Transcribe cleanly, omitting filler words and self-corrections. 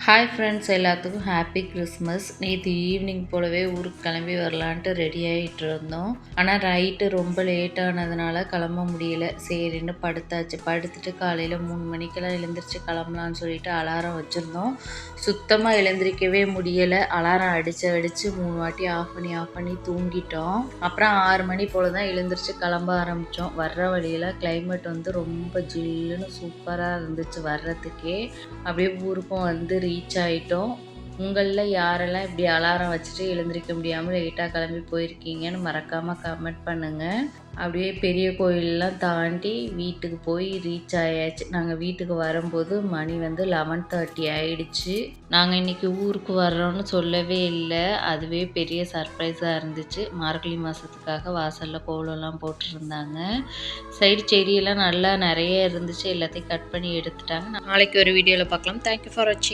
Hi friends, எல்லாத்துக்கும் happy Christmas. நேற்று evening போலவே ஊருக்கு கிளம்பி வரலான்ட்டு ரெடி ஆகிட்டு இருந்தோம். ஆனால் நைட்டு ரொம்ப லேட் ஆனதுனால கிளம்ப முடியல. சரின்னு படுத்தாச்சு. படுத்துட்டு காலையில் 3 மணிக்கெல்லாம் எழுந்திரிச்சு கிளம்பலான்னு சொல்லிட்டு அலாரம் வச்சுருந்தோம். சுத்தமாக எழுந்திரிக்கவே முடியலை. அலாரம் அடித்து 3 வாட்டி ஆஃப் பண்ணி தூங்கிட்டோம். அப்புறம் 6 மணி போல் தான் எழுந்திரிச்சு கிளம்ப ஆரம்பித்தோம். வர்ற வழியில் கிளைமேட் ரொம்ப ஜில்லுன்னு சூப்பராக இருந்துச்சு. வர்றதுக்கே அப்படியே ஊருக்கும் ரீச் ஆகிட்டோம். உங்களில் யாரெல்லாம் இப்படி அலாரம் வச்சுட்டு எழுந்திரிக்க முடியாமல் லேட்டாக கிளம்பி போயிருக்கீங்கன்னு மறக்காமல் கமெண்ட் பண்ணுங்கள். அப்படியே பெரிய கோயிலெலாம் தாண்டி வீட்டுக்கு போய் ரீச் ஆயாச்சு. நாங்கள் வீட்டுக்கு வரும்போது மணி 11:30 ஆயிடுச்சு. நாங்கள் இன்றைக்கி ஊருக்கு வர்றோன்னு சொல்லவே இல்லை. அதுவே பெரிய சர்ப்ரைஸாக இருந்துச்சு. மார்கழி மாதத்துக்காக வாசலில் கோலம்லாம் போட்டிருந்தாங்க. சைடு செடியெல்லாம் நல்லா நிறைய இருந்துச்சு. எல்லாத்தையும் கட் பண்ணி எடுத்துட்டாங்க. நாளைக்கு ஒரு வீடியோவில் பார்க்கலாம். தேங்க்யூ ஃபார் வாட்சிங்.